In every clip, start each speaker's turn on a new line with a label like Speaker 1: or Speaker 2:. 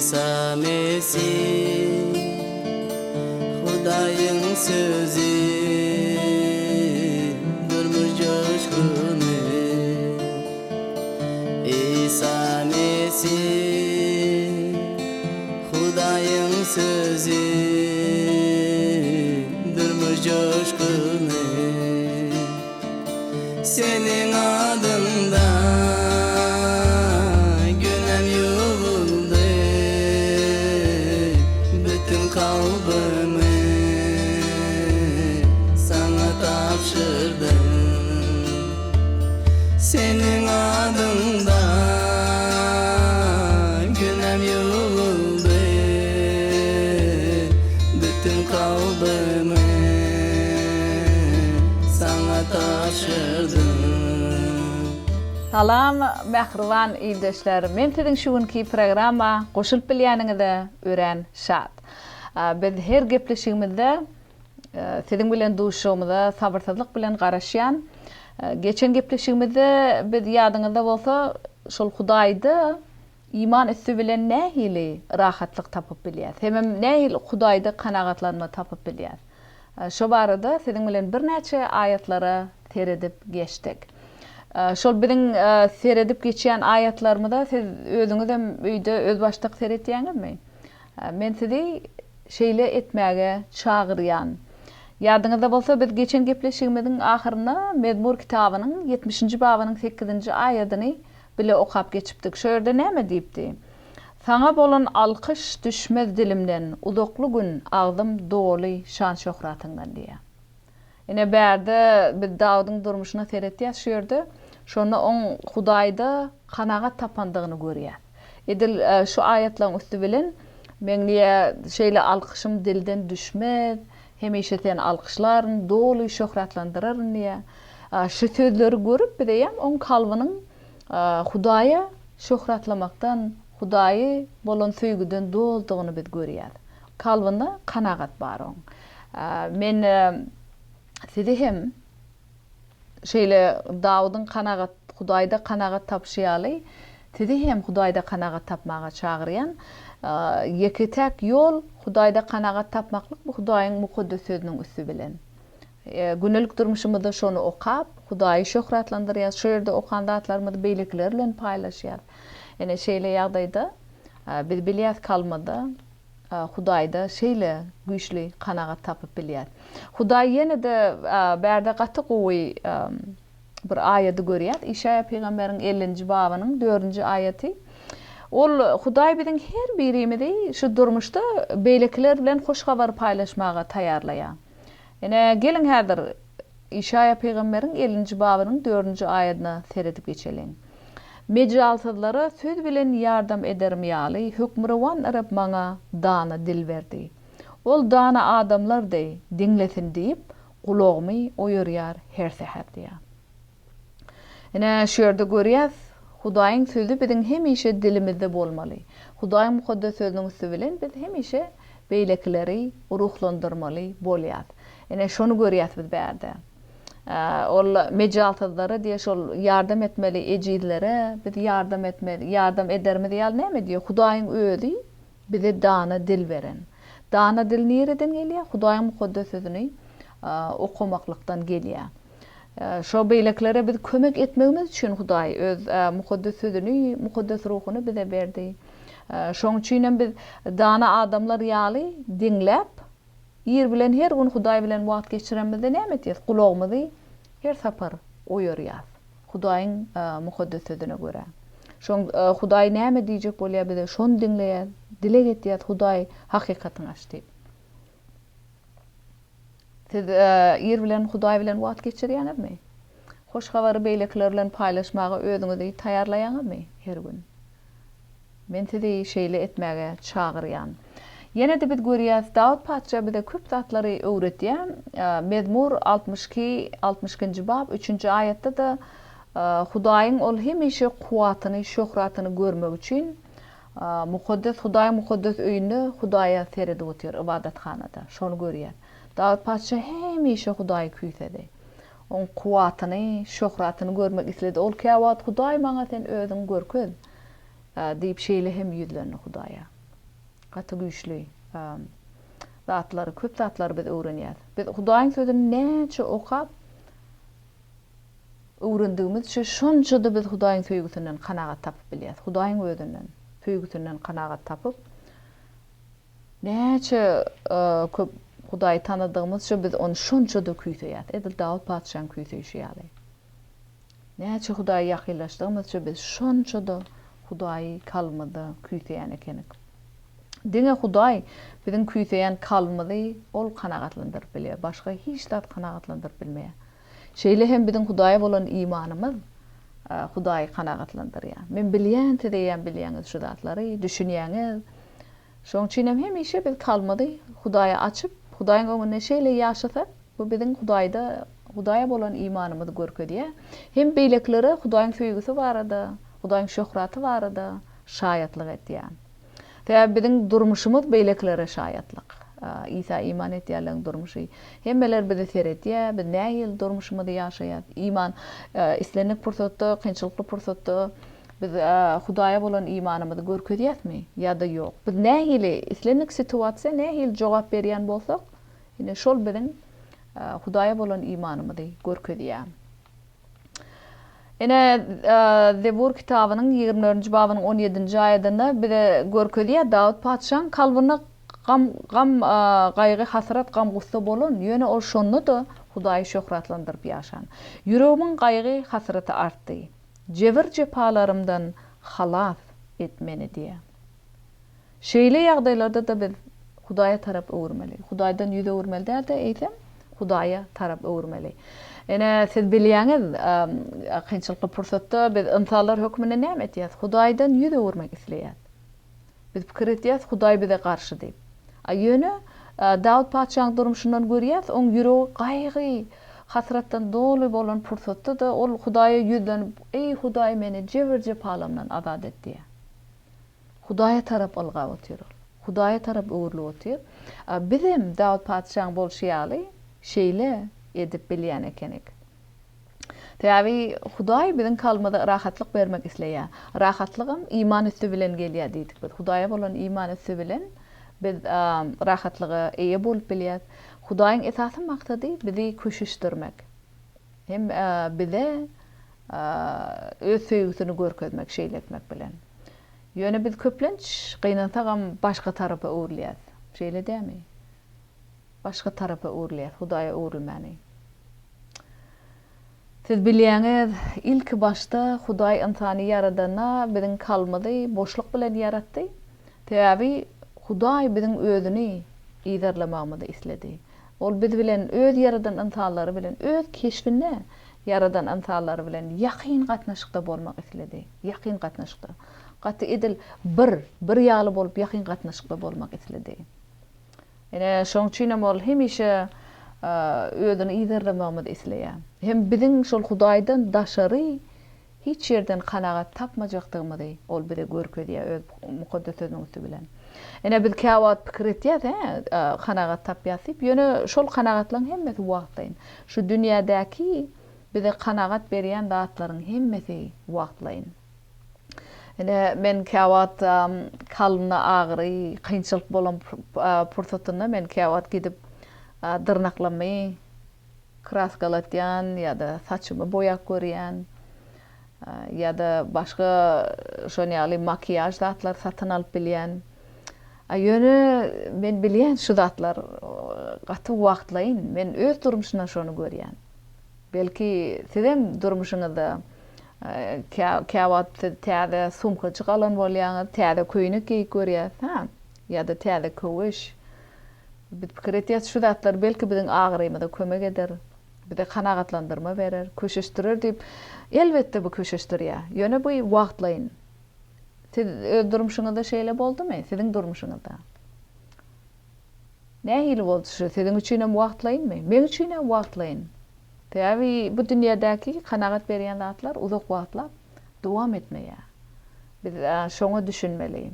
Speaker 1: İsa Mesih Hudayın sözü durmuş coşkunu İsa Mesih Hudayın sözü durmuş coşkunu Senin adında günem yuvuldu bütün kalbimi sana tapşırdım senin adında günem yuvuldu bütün kalbimi sana tapşırdım.
Speaker 2: Salam, mehriban iyleşler. Men sizin şugunki programa qoşulup bilýäniňizde ören şat. Biz her gepleşigimizde sizin bilen duşumyzda sabırsızlyk bilen garaşýan. Geçen gepleşigimizde biz ýadyňyzda bolsa şol Hudaýdy iman etdi bilen nähili rahatlyk tapyp bilýär. Hemem nähili Hudaýda kanagatlanma tapyp bilýär. Şo barada sizin bilen bir näçe ayetlara teredip geçdik. Şol biziň seredip geçýän ayatlarymyda siz özüňiz hem öýde öz başlyk seretýäňizmi? Men sizi şeýle etmäge çagyrýan. Ýadyňyzda bolsa biz geçen gepleşigimiziň ahyryna Mezmur kitabynyň 70-nji babynyň 8-nji aýatyny bile okap geçipdik. Şo ýerde näme diýipdi? Saňa bolan alkyş düşmez dilimden, uzakly gün agdym doly şan şöhratyňdan diýär. Ene bärde biz Dawudyň durmuşyna seretýär şu ýerde. Şonu on Hudaýda kanagat tapandygyny görýär. Edil şu ayetlaryň üstü bilen meňe şeýle alkyşym dilden düşmez, hemişe sen alkyşlaryň doly şöhratlandyrar diýär. Şu sözleri görüp bideýem on kalbynyň Hudaýa şöhratlamakdan, Hudaýy bolan söýgüden doldygyny biz görýär. Kalbynda kanagat bar on. Men sizi hem şeýle Dawudyň kanagat Hudaýda kanagat tapşýaly, sizi hem Hudaýda kanagat tapmaga çagyrýan. Ýeki tek ýol Hudaýda kanagat tapmaklyk bu Hudaýyň mukaddes sözüniň üstü bilen. Günellik durmuşymyzda şonu okap, Hudaýy şöhratlandyrýar, şu ýerde okan zatlarymyzy beýlikler bilen paýlaşýar. Ene şeýle ýagdaýda biz bilýär kalmada Hudaýda şeýle güýçli kanagat tapyp bilýär. Hudaý ýene-de bärde gaty gowy bir aýaty görýär. Işaya peýgamberiň 50-nji babynyň 4-nji aýaty. Ol Hudaý biziň her birimizi şu durmuşda beýlikler bilen hoş habar paýlaşmaga taýarlaýar. Ene gelin häzir Işaya peýgamberiň 50-nji babynyň 4-nji aýatyna seredip geçelim. Mecalsızlara söz bilen yardım ederim ýaly, hükmürewan arap maňa dana dil berdi. Ol dana adamlar dey, dinlesin diýip, gulagmy oýurýar her sähär diýär. Ene şu ýerde görýäs, Hudaýyň sözü biziň hemişe dilimizde bolmaly. Hudaýyň mukaddes sözüniň üstü bilen biz hemişe beýlekleri ruhlandyrmaly bolýar. Ene şonu görýäs biz bärde. Ol mecaltazlara diýe şol yardım etmeli ejidlere biz yardım etmeli, yardım edermi diýär näme diýär? Hudaýyň özi bize dana dil beren. Dana dil nereden gelýär? Hudaýyň mukaddes sözüni okumaklykdan gelýär. Şo beýleklere biz kömek etmegimiz üçin Hudaý öz mukaddes sözüni, mukaddes ruhuny bize berdi. Şoň üçin biz dana adamlar ýaly dinläp ýer bilen her gün Hudaý bilen wagt geçiremizde näme etýär? Gulagymyzy her sapar oýurýar. Hudaýyň mukaddes sözüne görä. Şoň Hudaý näme diýjek bolýar bize şonu dinleýär, dile getýär Hudaý hakykatyny açdy. Siz ýer bilen Hudaý bilen wagt geçirýänizmi? Hoş habary beýlekler bilen paýlaşmaga özüňizi taýarlaýanysmy her gün? Men sizi şeýle etmäge çagyrýan. Yine de biz görýäs Dawud paça bize köp zatlary öwretýär. Mezmur 62-60-njy bab 3-nji aýatda da Hudaýyň ol hemişe kuwatyny, şöhratyny görmek üçin Hudaýyň mukaddes öýünde Hudaýa seredip otur ibadathanada. Şonu görýär. Dawud paça hemişe Hudaýy küýsedi. On kuwatyny, şöhratyny görmek isledi. Ol käwat Hudaý maňa sen özüň görköz diýip şeýle hem ýüzlerini Hudaýa. Gatı güýçli. Zatlar, köp zatlar biz öwrenýär. Biz Hudaýyň sözüni näçe okap öwrendigimiz şonça da biz Hudaýyň söýgüsinden kanagat tapyp bilýäs. Hudaýyň özünden, söýgüsinden kanagat tapyp näçe köp Hudaýy tanydygymyz biz onu şonça da küýseýär. Edil Dawud padşahyň küýseýşi. Näçe Hudaýy ýakynlaşdygymyz biz şonça da Hudaýy kalmady küýseýän ekenik. Diňe Hudaý biziň küýseýän kalmady ol kanagatlandyryp bilýär. Başga hiç zat kanagatlandyryp bilmeýär. Şeýle hem biziň Hudaýa bolan imanymyz Hudaýy kanagatlandyrýar. Men bilýän diýen bilýäňiz şu zatlary, düşünýäňiz. Şoň üçin hem işe biz kalmady Hudaýa açyp, Hudaýyň öňünde şeýle ýaşasak, bu biziň Hudaýa bolan imanymyzy görkezýär. Hem beýlekleri Hudaýyň söýgüsi barada, Hudaýyň şöhraty barada şaýatlyk etýär. Täze biziň durmuşymyz beýleklere şaýatlyk. İsa iman etýärleň durmuşy. Hemmeler bizi seretýär, biz nähil durmuşymyzy ýaşaýar. İman islenik pursatda, kynçylykly pursatda biz Hudaýa bolan imanymyzy görkezýärmi ýa-da ýok. Biz nähil islenik situasiýa nähil jogap berýän bolsak, ine şol biziň Hudaýa bolan imanymyzy görkezýär. Ene Zebur kitabynyň 24-nji babynyň 17-nji aýatynda bize görkezýär Dawud padşahyň kalbyna gam gaýgy hasrat gam gussa bolan ýöne ol şonda da Hudaýy şöhratlandyryp ýaşan. Yüregimin gaýgy hasraty artdy. Jebir jepalarymdan halas et meni diýe. Şeýle ýagdaýlarda da biz Hudaýa tarap öwürmeli. Hudaýdan ýüze öwürmeli de eýsem Hudaýa tarap öwürmeli. Ene siz bilýäňiz, kynçylykly pursatda biz insanlar hökmüne näme etýäs? Hudaýdan ýüze öwürmek isleýär. Biz pikir etýäs Hudaý bize garşy diýip. Ýöne Dawud padşahyň durmuşyndan görýäs, oň ýüregi gaýgy, hasratdan dolu bolan pursatda da ol Hudaýa ýüzlenip, "Ey Hudaý meni jebir jepalamdan azad et" diýär. Hudaýa tarap alga otýar. Hudaýa tarap öwürlüp otýar. Bizim Dawud padşahyň bolşýaly şeýle edip bilýän ekenik. Täze Hudaý biziň kalmada rahatlyk bermek isleýär. Rahatlygym iman üstü bilen gelýär diýdik. Biz Hudaýa bolan iman üstü bilen biz rahatlygy eýe bolup bilýär. Hudaýyň esasy maksady bizi köşüşdirmek. Hem bize öz söýgüsini görkezmek, şeýletmek bilen. Ýöne biz köplenç gynansaňam başga tarapy öwrülýär. Şeýle dämi? Başga tarapy öwrülýär, Hudaýa öwrülmäni. Siz bilýäňiz, ilk başta Hudaý insany yaradana biziň kalmady boşluk bilen yaratdy. Täze Hudaý biziň özüni ýerlemegimizi isledi. Ol biz bilen öz yaradan insanlary bilen, öz keşfine yaradan insanlary bilen ýakyn gatnaşykda bolmak isledi. Ýakyn gatnaşykda. Gaty edil bir ýaly bolup ýakyn gatnaşykda bolmak isledi. Ene şoň üçin ol hemişe özüni ýerlemegimizi isleýär. Hem biziň şol Hudaýdan daşary hiç ýerden kanagat tapmajakdygymyzy ol bize görkezýär öz mukaddes sözüňiz bilen. Ene biz käwat pikir etýäs, kanagat tapýasyp, ýöne şol kanagatlaryň hemmesi wagtlaýyn. Şu dünýädäki bize kanagat berýän zatlaryň hemmesi wagtlaýyn. Ene men käwat kalna agry, kynçylyk bolan pursatynda men käwat gidip dyrnaklamy, kraskalatýan ýa-da saçymy boýap görýän ýa-da başga şonýaly makiýaj zatlar satyn alyp bilýän. Ýöne men bilýän şu zatlar gaty wagtlaýyn. Men öz durmuşymda şonu görýän. Belki sizem durmuşyňyzda käwat täze sumka çykalan bolýaňyz, täze köýnük giýip görýäs, ýa-da täze köwüş. Biz pikir etýäs şu zatlar belki biziň agrymyza kömek eder, bize kanagatlandyrma berer, köşeşdirir diýip elbetde bu köşeşdirýär. Ýöne bu wagtlaýyn. Siz öz durmuşyňyzda şeýle boldumy? Siziň durmuşyňyzda? Nähili boldy şu? Siziň üçin hem wagtlaýynmy? Men üçin hem wagtlaýyn. Täze bu dünýädäki kanagat berýän zatlar uzak wagtlap dowam etmeýär. Biz şoňa düşünmeliyiz.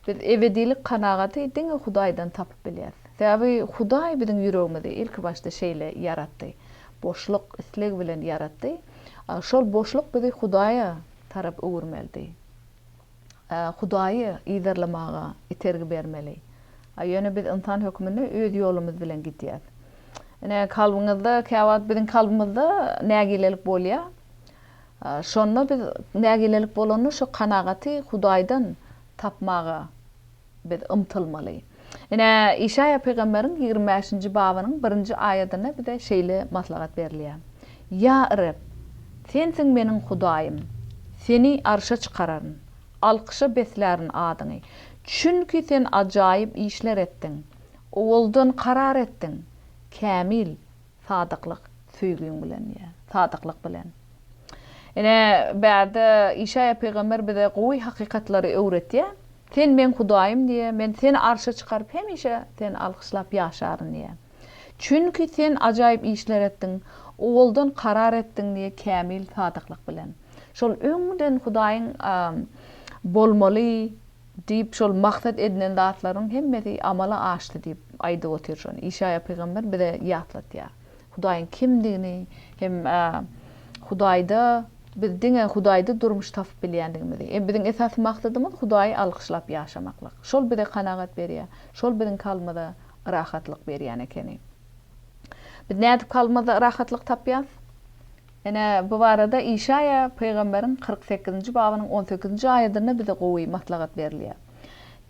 Speaker 2: Biz ebedilik kanagaty diňe Hudaýdan tapyp bilýäs. Täze Hudaý biziň ýüregimizi ilk başta şeýle yaratdy. Boşluk isleg bilen yaratdy. Şol boşluk bizi Hudaýa tarap öwürmeldi. Hudaýy ýerlemaga itergi bermeli. Ýöne biz insan hökmüni öz ýolumyz bilen gidýär. Ene kalbyňyzda, käwat biziň kalbymyzda nägilelik bolýar. Şonda biz nägilelik bolany şu kanagaty Hudaýdan tapmaga biz ymtylmaly. Ene İşaya peýgamberiň 25-nji babynyň 1-nji aýatyna bir de şeýle maslahat berilýär. Ya Rab, sensiň meniň Hudaýym. Seni arşa çykararyn, alkışa beslärin adyňy. Çünki sen ajaýyp işler etdiň. Owuldan karar etdiň. Kämil sadyklyk söýgüň bilen ya, sadyklyk bilen. Ene bäde İşaya peýgamber bize gowy hakykatlary öwretýär. Sen men Hudaýym diýe, men seni arşa çykaryp hemişe sen alkyşlap ýaşaryn diýe. Çünki sen ajaýyp işler etdiň, owuldan karar etdiň diýe kämil sadyklyk bilen. Şol öňden Hudaýyň bolmaly diýip şol maksat edilen zatlaryň hemmesi amala aşdy diýip aýdyp oturýar. İşaya peýgamber bize ýatlatýar. Hudaýyň kimdigini hem Hudaýda biz diňe Hudaýda durmuş tapyp bilýändigimizi. Biziň esas maksadymyz Hudaýy alkyşlap ýaşamaklyk. Şol bize kanagat berýär. Şol biziň kalmada rahatlyk berýän ekeni. Biz nädip kalmada rahatlyk tapýar? Ene bu barada İşaya peýgamberiň 48-nji babynyň 18-nji aýatyna bize gowy maslahat berilýär.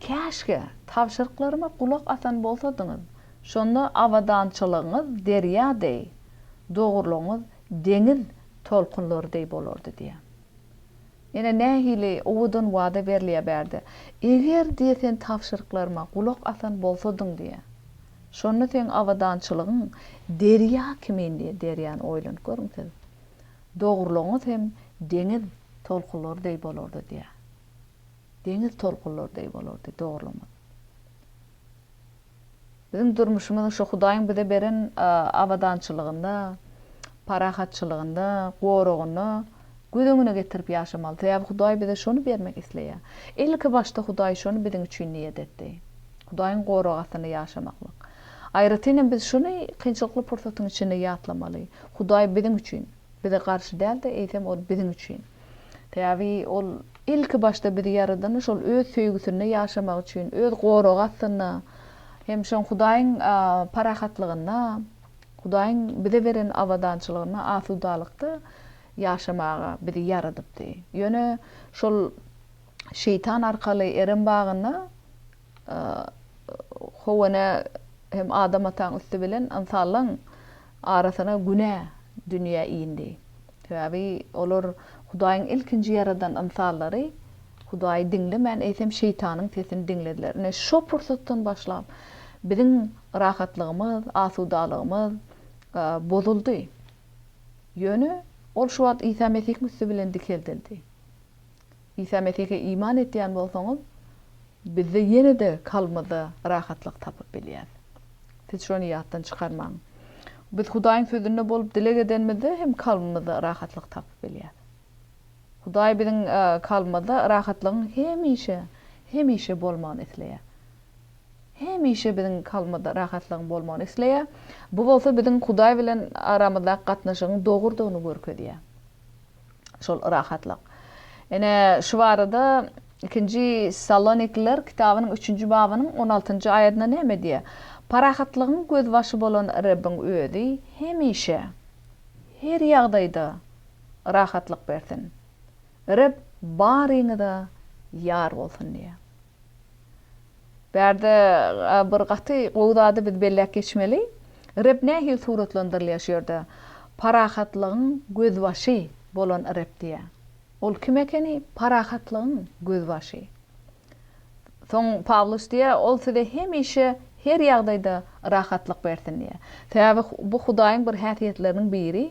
Speaker 2: Käşke tawşyryklarıma kulak atan bolsadyňyz, şonda awadançylygyňyz derýa-dei, dogurlygyňyz deňiz tolkunlarday bolardy diýär. Ene nähili owudan wada berilýär berdi. Eger diýsen tawşyryklarıma kulak atan bolsadyň diýär. Şonda sen awadançylygyň derýa kimindi, derýany oýlanyp görüňiz. Dogurlygyňyz hem deňiz tolkunlarday bolardy diýär. Deňiz tolkunlarday bolardy dogurlygyňyz. Biziň durmuşymyz şu Hudaýyň bize beren awadançylygynda, parahatçylygynda, gorugyny gödüňüne getirip ýaşamaly. Täze Hudaý bize şonu bermek isleýär. Ilki başda Hudaý şonu biziň üçin niýet etdi. Hudaýyň gorugasyny ýaşamaklyk. Aýratynam biz şonu kynçylykly pursatyň içinde ýatlamaly. Hudaý biziň üçin, bize garşy däl de eýsem ol biziň üçin. Täze ol ilki başda bizi ýaradany şol öz söýgüsini ýaşamak üçin, öz gorugasyny hem şol Hudaýyň parahatlygyna, Hudaýyň bize beren awadançylygyna, asudalykda ýaşamaga bizi ýaradypdy. Ýöne şol şeytan arkaly erim bagyny howana hem adam atan üstü bilen insanlaryň arasyna günä dünýä indi. Täze olar Hudaýyň ilkinji yaradan insanlary Hudaýy diňlemän eýsem şeytanyň sesini diňlediler. Ne şo pursatdan başlap biziň rahatlygymyz, asudalygymyz bozuldy. Ýöne ol şu wagt İsa Mesih üstü bilen dikeldildi. İsa Mesih'e iman etýän bolsaňyz, bizde ýene-de kalmada rahatlyk tapyp bilýär. Siz şonu ýatdan çykarmaň. Biz Hudaýyň sözüne bolup dile gedenmizde hem kalmada rahatlyk tapyp bilýär. Hudaý biziň kalmada rahatlygyň hemişe bolmagyny isleýär. Hemişe biziň kalmada rahatlygyň bolmagyny isleýär. Bu bolsa biziň Hudaý bilen aramyzda gatnaşygyň dogurdygyny görkezýär. Şol rahatlyk. Ene şu barada 2-nji Salonikliler kitabynyň 3-nji babynyň 16-njy aýatyna näme diýär? Parahatlygyň gözbaşy bolan Rabbiň özi hemişe her ýagdaýda rahatlyk bersin. Rab baryňyda ýar bolsun diýär. Berde bir gaty gowdady biz bellek geçmeli. Rab nähil suratlandyrylýar? Parahatlygyň gözbaşy bolan Rab diýär. Ol kim ekeni? Parahatlygyň gözbaşy. Soň Pawlus diýär, ol size hemişe her ýagdaýda rahatlyk bersin diýär. Täze bu Hudaýyň bir häsiýetleriniň biri,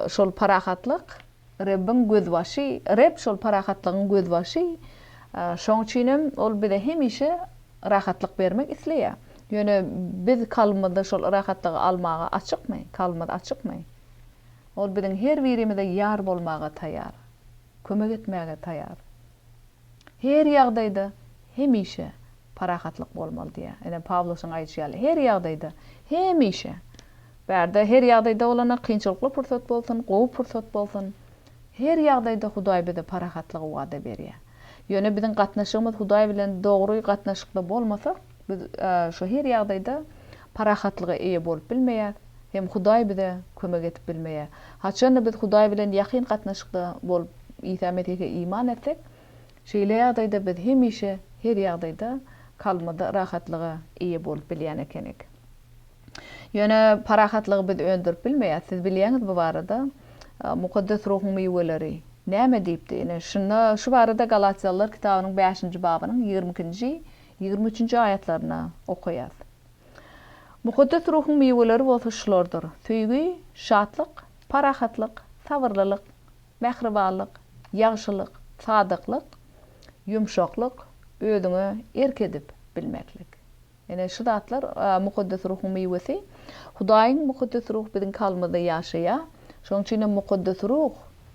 Speaker 2: şol parahatlyk Rabbiň gözbaşy, Rab şol parahatlygyň gözbaşy. Şoň üçin ol bize hemişe rahatlyk bermek isleýär. Ýöne biz kalmada şol rahatlygy almaga açykmy? Kalmada açykmy? Ol biziň her birimizde ýar bolmaga taýar, kömek etmäge taýar. Her ýagdaýda hemişe parahatlyk bolmaly diýär. Ene Pawlusyň aýtýaly, her ýagdaýda hemişe. Berde her ýagdaýda olana kynçylykly pursat bolsun, gowy pursat bolsun. Her ýagdaýda Hudaý bize parahatlygy wada berýär. Yöne bizin gatnaşygymyz Hudaý bilen dogry gatnaşykda bolmasa, biz şu her ýagdaýda parahatlyga eýe bolup bilmeýär. Hem Hudaý bize kömek etip bilmeýär. Haçan biz Hudaý bilen ýakyn gatnaşykda bolup İsa Mesih'e iman etsek, şeýle ýagdaýda biz hemişe her ýagdaýda kalmada rahatlyga eýe bolup bilýän ekenik. Yöne parahatlygy biz öndürüp bilmeýär. Siz bilýäňiz bu barada mukaddes ruhyň meýweleri näme diýipdi? Ene şu barada Galatiyalılar kitabynyň 5-nji babynyň 22-nji 23-nji aýatlaryna okuýar. Mukaddes ruhyň meýweleri bolsa şulardyr: söýgü, şatlyk, parahatlyk, sabyrlylyk, mehribanlyk, ýagşylyk, sadyklyk, ýumşaklyk, özüňe erkedip bilmeklik. Ene şu zatlar mukaddes ruhyň meýwesi. Hudaýyň mukaddes ruh biziň kalmada ýaşaýar. Şoň üçin mukaddes ruh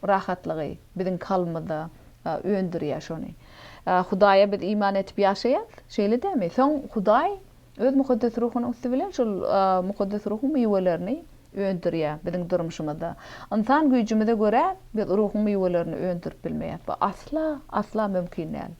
Speaker 2: rahatlygy biziň kalmada öndürýär şonu. Hudaýa biz iman etip ýaşaýar. Şeýle dämi? Soň Hudaý öz mukaddes ruhyny üstü bilen şol mukaddes ruhyň meýwelerini öndürýär biziň durmuşymyzda. İnsan güýjümize görä biz ruhyň meýwelerini öndürüp bilmeýär. Bu asla mümkin näl.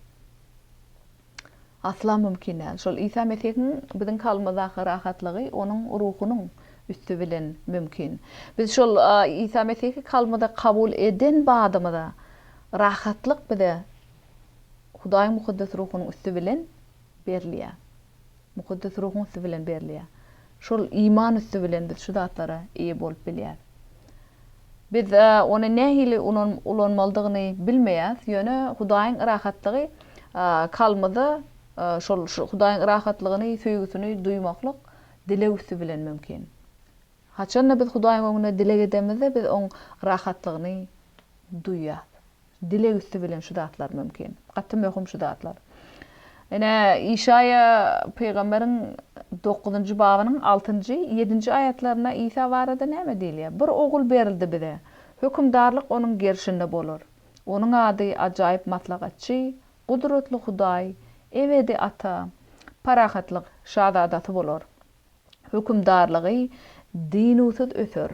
Speaker 2: Asla mümkin näl. Şol İsa Mesih'in biziň kalmadaky rahatlygy onuň ruhunyň üstü bilen mümkin. Biz şol İsa Mesih'i kalmada kabul eden badymyda rahatlyk bize Hudaýyň mukaddes ruhunyň üstü bilen berilýär. Mukaddes ruhyň üstü bilen berilýär. Şol iman üstü bilen biz şu zatlara eýe bolup bilýär. Biz onu nähili ulanmalydygyny bilmeýäs. Ýöne Hudaýyň rahatlygy kalmada şol Hudaýyň rahatlygyny, söýgüsini duýmaklyk dile üstü bilen mümkin. Haçan biz Hudaýyň öňünde dile edemizde biz oň rahatlygyny duýýar. Dile üstü bilen şu zatlar mümkin. Gatty möhüm şu zatlar. Ene İşaya peýgamberiň 9-njy babynyň 6-njy 7-nji aýatlaryna İsa barada näme diýilýär? Bir ogul berildi bize. Hökümdarlyk onuň gerşinde bolar. Onuň ady ajaýyp matlagatçy, gudratly Hudaý, ebedi ata, parahatlyk şahzadaty bolar. Hökümdarlygy dinusyz öter,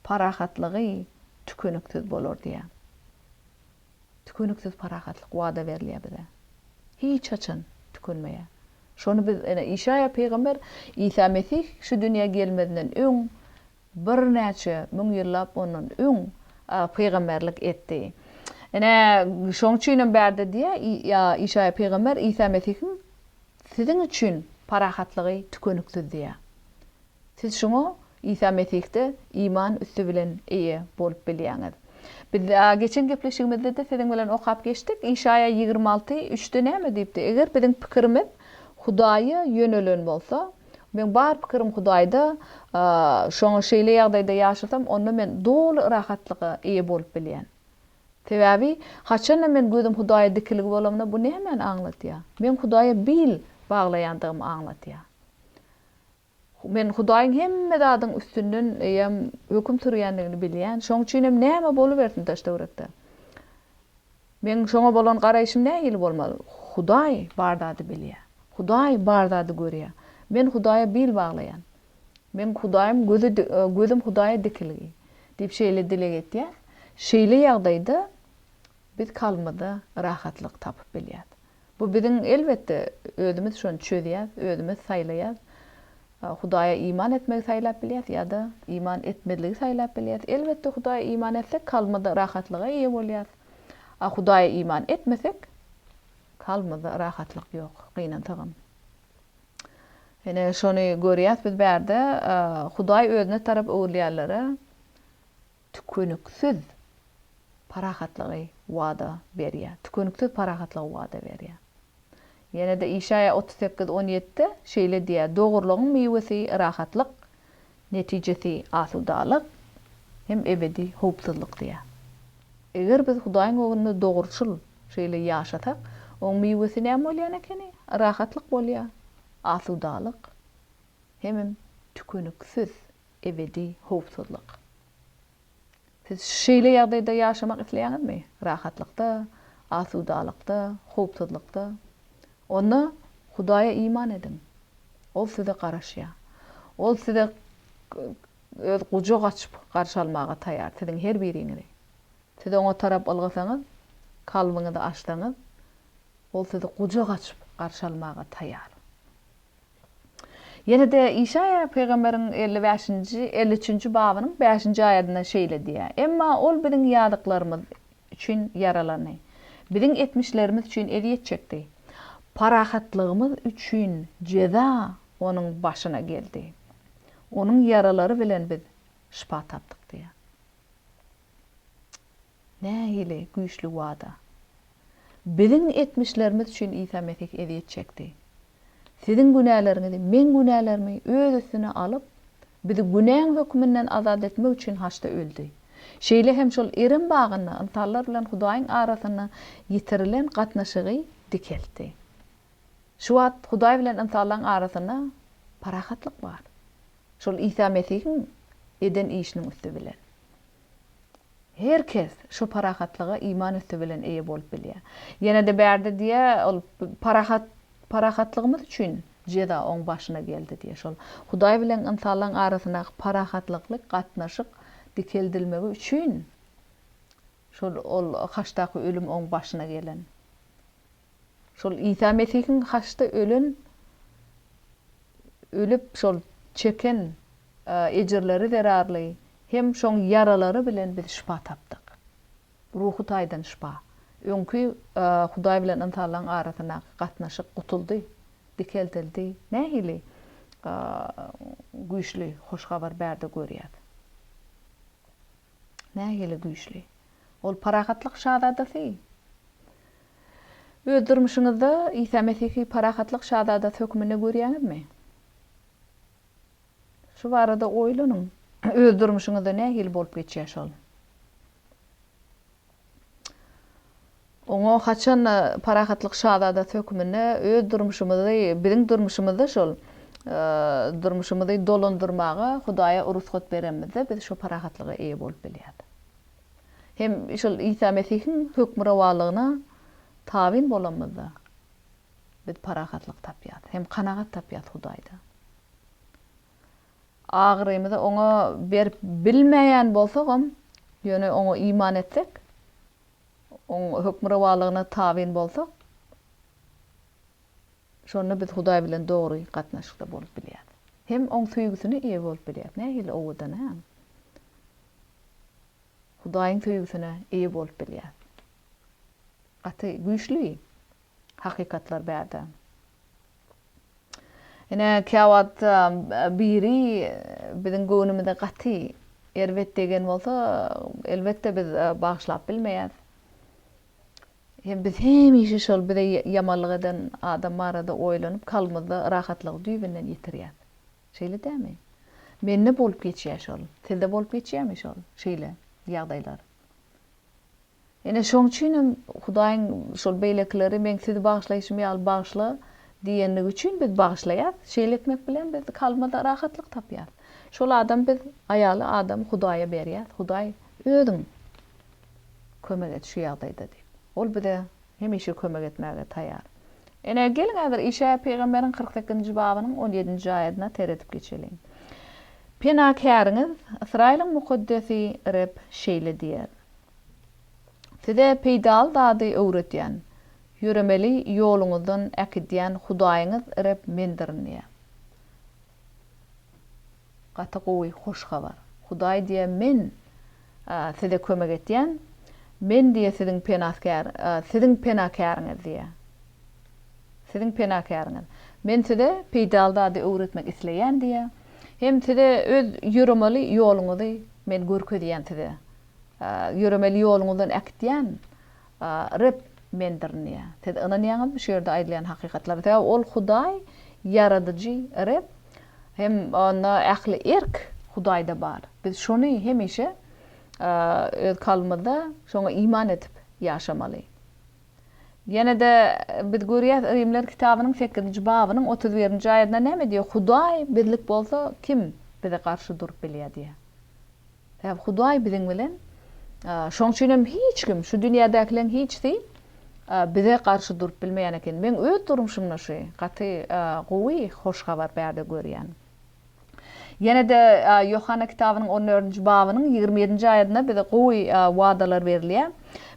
Speaker 2: parahatlygy tükünüksiz bolar diýär. Tükünüksiz parahatlyk wada berilýär bize. Hiç açan tükünmeýär. Şonu biz İşaya peýgamber İsa Mesih şu dünýä gelmedinden öň bir näçe müň ýyllap onuň öň peýgamberlik etdi. Şoň üçin berdi diýär İşaya peýgamber İsa Mesih'in siziň üçin parahatlygy tükünüksiz diýär. Siz şoňa İsa Mesih'de iman üstü bilen eýe bolup bilýäňiz. Biz geçen gepleşigimizde de siziň bilen okap geçdik. İşaya 26:3'de näme diýipdi? Eger biziň pikirimiz Hudaýa yönelen bolsa, men bar pikirim Hudaýda şoňa şeýle ýagdaýda ýaşasam, onda men dolu rahatlyga eýe bolup bilýän. Sebäbi haçan men gözüm Hudaýa dikiligi bolamda bu näme aňlatýar? Men Hudaýa bil baglaýandygymy aňlatýar. Men Hudaýyň hemme zadyň üstünden höküm sürýändigini bilýän. Şoň üçin näme bolup bersin taşdawratda. Men şoňa bolan garaýşym nähili bolmaly? Hudaý bardady bilýär. Hudaý bardady görýär. Men Hudaýa bil baglaýan. Men Hudaýym gözüm Hudaýa dikiligi diýip şeýle dile getýär. Şeýle ýagdaýda biz kalmada rahatlyk tapyp bilýär. Bu biziň elbetde özümiz şonu çözýär, özümiz saýlaýar. Hudaýa iman etmek saýlap bilýär ýa-da iman etmediligi saýlap bilýär. Elbetde Hudaýa iman etsek kalmada rahatlyga eýe bolýar. Hudaýa iman etmesek kalmada rahatlyk ýok, gynantygym. Ene şonu görýäs biz berde Hudaý özüne tarap öwrülýärlere tükünüksiz parahatlygy wada berýär. Tükünüksiz parahatlygy wada berýär. Yine de İşaya 38:17'de şeýle diýär: "Dogurlygyň meýwesi rahatlyk, netijesi asudalyk, hem ebedi hopsuzlyk" diýär. Eger biz Hudaýyň öňünde dogurçul şeýle ýaşasak, oň meýwesi näme bolýan ekeni? Rahatlyk bolýar, asudalyk, hem tükünüksiz ebedi hopsuzlyk. Siz şeýle ýagdaýda ýaşamak isleýäňizmi? Rahatlykda, asudalykda, hopsuzlykda. Onu Hudaýa iman edin. Ol size garaşýar. Ol size öz gujak açyp garşy almaga taýar. Siziň her biriňizi. Siz oňa tarap algasaňyz, kalbyňyzy açsaňyz, ol sizi kucak açıp karşı almağa tayar. Yine de İşaya Peygamberin 53. babının 5. ayetinde şeýle diýär. Emma ol biziň ýadyklarymy üçin yaralandy. Biziň etmişlerimiz üçin eziyet çekdi. Parahatlygymyz üçin ceza onuň başyna geldi. Onuň yaralary bilen biz şifa tapdyk diýär. Nähili güýçli wada. Biziň etmişlerimiz üçin İsa Mesih eziyet çekdi. Sizin günahlarınızı, men günahlarımı öz üstüne alıp, bizi günahın hükmünden azad etmek için haçta öldü. Şeýle hem şol erim bağını, ıntallar bilen Hudaýyň arasyna yitirilen gatnaşygy dikeldi. Şu wagt Hudaý bilen ıntallaryň arasyna parahatlyk bar. Şol İsa Mesihiň eden işiniň üstü bilen. Herkes şu parahatlyga iman üstü bilen eýe bolup bilýär. Ýene de bärde diýe ol parahatlygymyz üçin jeda oň başyna geldi diye şol Hudaý bilen ynsallaryň arasyna parahatlyklyk gatnaşyk dikeldilmegi üçin şol ol haçdaky ölüm oň başyna gelen. Şol İsa Mesihiň haçda ölüp şol çeken ejirleri zerarly hem şoň yaralary bilen biz şifa tapdyk. Ruhu taýdan şifa. Öňkü Hudaý bilen ynsallaryň arasyna gatnaşyk gutuldy, dikeldildi. Nähili güýçli hoş habar bärde görýär. Nähili güýçli. Ol parahatlyk şadadasy. Öz durmuşyňyzda İsa Mesihi parahatlyk şadadat hökmüne görýäňizmi? Şu barada oýlanyň. Öz durmuşyňyzda nähili bolup geçýär şol? Oňa haçan parahatlyk şadadat hökmüne öz durmuşymyzy, biziň durmuşymyzy şol durmuşymyzy dolandyrmaga Hudaýa ruhsat beremizde biz şu parahatlyga eýe bolup bilýär. Hem şol İsa Mesihiň hökm rawalygyna tabin bolamyzda biz parahatlyk tapýar, hem kanagat tapýar Hudaýda. Agyrymyzy oňa berip bilmeýän bolsagam, ýöne oňa iman etsek, oň hökm rawalygyna tabin bolsak, şonu biz Hudaý bilen dogry gatnaşykda bolup bilýär. Hem oň süýgüsine eýe bolup bilýär. Nähili owdan ha? Hudaýyň süýgüsine eýe bolup bilýär. Gaty güýçli hakykatlar bärde. Ene kawat biri biziň göwnümizde gaty erwet degen bolsa, elbetde biz bagşlap bilmeýär. Hem biz hemişe şol bize yamanlyk eden adam arada oýlanyp kalmada rahatlyk düýbünden ýitirýär. Şeýle dämi? Menne bolup geçýär şol. Tilde bolup geçýärmi şol? Şeýle ýagdaýlar. Ene şoň üçin Hudaýyň şol beýlekleri men sizi bagşlaýşymy al bagşla diýenligi üçin biz bagşlaýar. Şeýle etmek bilen biz kalmada rahatlyk tapýar. Şol adam biz aýaly adam Hudaýa berýär. Hudaý ödüň kömek et şu ýagdaýda diýip. Ol bize hemişe kömek etmäge taýar. Ene gelin häzir İşaya Peýgamberiň 48. babynyň 17. aýatyna teretip geçelim. Penakäriňiz Israýlyň mukaddesi Rab şeýle diýer. Size peýdal dady öwretýän, ýüremeli ýoluňyzdan äkidýän Hudaýyňyz Rab mendirnýär. Gaty gowy hoş habar. Hudaý diýär men size kömek etýän, men diye sizin penakäriňiz diye. Sizin penakäriňiz. Men size peýdalda öwretmek isleýän diye. Hem size öz ýüremeli ýoluňyzy men görkezýän size. Ýüremeli ýoluňyzdan äkitýän Rab mendirnýär. Siz inanýaňyzmy şu ýerde aýdylýan hakykatlar? Ol Hudaý yaradyjy Rab hem ona ähli erk Hudaýda bar. Biz şonu hemişe öz kalmada şoňa iman etip ýaşamaly. Ýene de biz görýär Rimler kitabynyň 8. babynyň 31. aýatyna näme diýär? Hudaý birlik bolsa kim bize garşy durup bilýär diýär. Hudaý biziň bilen şoň üçin hem hiç kim şu dünýädekileň hiçsi bize garşy durup bilmeýän eken. Men öz durmuşymda şu gaty gowy hoş habar bärde görýän. Ýene de Yohana kitabynyň 14. babynyň 27. aýatyna bize gowy wadalar berilýär.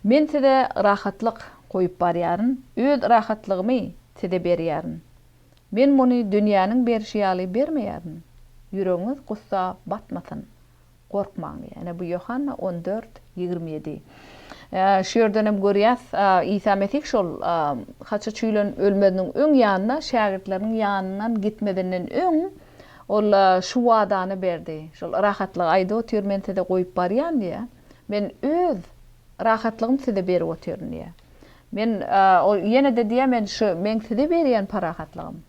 Speaker 2: Men size rahatlyk, koyup barýaryn, öz rahatlygymy tide berýäryn. Men muny dünýäniň berşi ýaly bermeýäryn. Yüreğiniz gussa batmasyn. Korkmaň. Yani bu Yohanna 14:27. Şu yerden hem görýäs, İsa Mesih şol haça çüýlen ölmediň öň ýanyna, şagirdleriň ýanynan gitmedinden öň ol şu wadany berdi. Şol rahatlyk aýda otyr men tede goýup barýan diýe. Men öz rahatlygymy size berip otyryn diýe. Men ol ýene de diýe men şu men size berýän parahatlygym.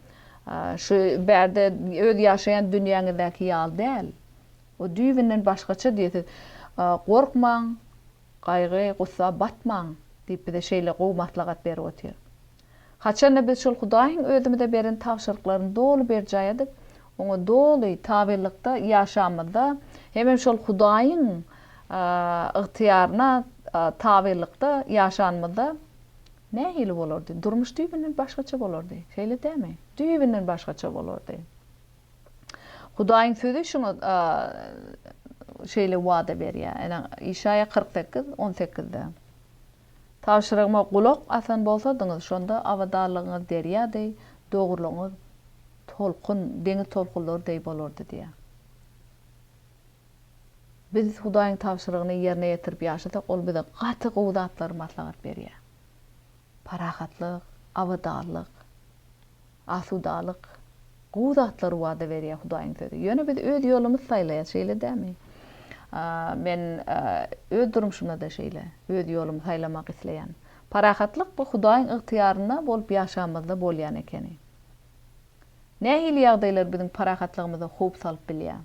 Speaker 2: Şu berde öz ýaşaýan dünýäňizdäki ýal däl. O düýbinden başgaça diýdi. Korkmaň, gaýgy, gussa batmaň diýip de şeýle gowy maslahat berip otyr. Haçan biz şol Hudaýyň özüme beren tawşyrlyklaryny dolu berjaýdyk. Oňa dolu tabiilikde ýaşamyzda hem şol Hudaýyň ygtyýaryna tabiilikde ýaşanmyzda nähili bolardy? Durmuş düýbinden başgaça bolardy. Şeýle dämi? Düýbinden başgaça bolardy. Hudaýyň sözü şunu şeýle wada berýär. Yani İşaya 48:18-de. Tawşyrygyma gulak asan bolsadyňyz, şonda awadarlygyňyz derýädi, dogurlygyňyz tolkun, deňiz tolkunlary bolardy diýär. Biz Hudaýyň tawşyrygyny ýerine ýetirip ýaşasak, ol bize gaty gowdatlar maslahat berýär. Parahatlyk, awadarlyk, asudalyk gowdatlar wada berýär Hudaýyň sözü. Ýöne biz öz ýolumyz saýlaýar, şeýle dämi? Men öz durmuşymda da şeýle, öz ýolumy saýlamak isleýän. Parahatlyk bu Hudaýyň ygtyýaryna bolup ýaşamyzda bolýan ekeni. Nähili ýagdaýlar biziň parahatlygymyza hop salyp bilýär.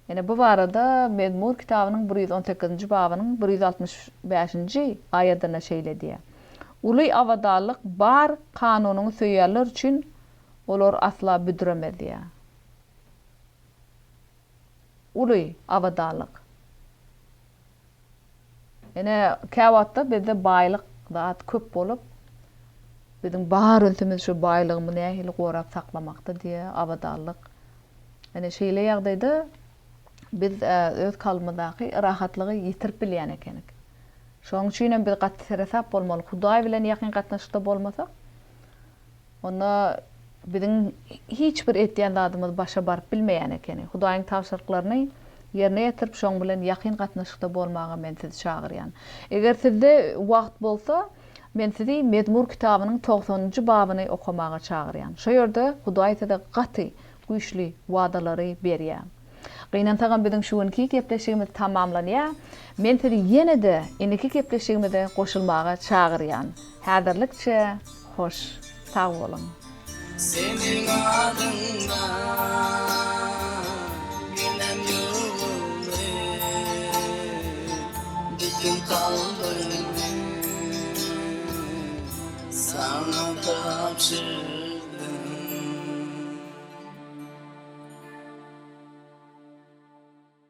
Speaker 2: Yani bu barada Mezmur kitabynyň 118-nji babynyň 165-nji aýatyna şeýle diýär. Uly awadarlyk bar kanunyny söýýärler üçin olar asla büdüremez diýär. Uly awadarlyk. Yani käwatda bizde baýlyk zat köp bolup, biziň bar önsümiz şu baýlygymy nähili gorap saklamakda diýär, awadarlyk. Yani şeýle ýagdaýda biz öz kalmadaky rahatlygy ýitirip bilýän ekenik. Şoň üçin biz gatty serasap bolmaly. Hudaý bilen ýakyn gatnaşykda bolmasak, onda biziň hiç bir etýän zadymyz başa baryp bilmeýän ekeni. Hudaýyň tawşyrlyklaryny ýerine ýetirip şoň bilen ýakyn gatnaşykda bolmagy men sizi çagyrýan. Eger sizde wagt bolsa, men sizi Mezmur kitabynyň 90-njy babyny okamaga çagyrýan. Şo ýerde Hudaý size gaty, güýçli wadalary berýär. Gynantagan biziň şuňky gepleşigimiz tamamlanýar. Men sizi ýene de indiki gepleşigimize goşulmaga çagyrýan. Häzirlikçe hoş, sag bolun.
Speaker 1: Senin adında günem yolumda bütün kalbimi sana tapşır.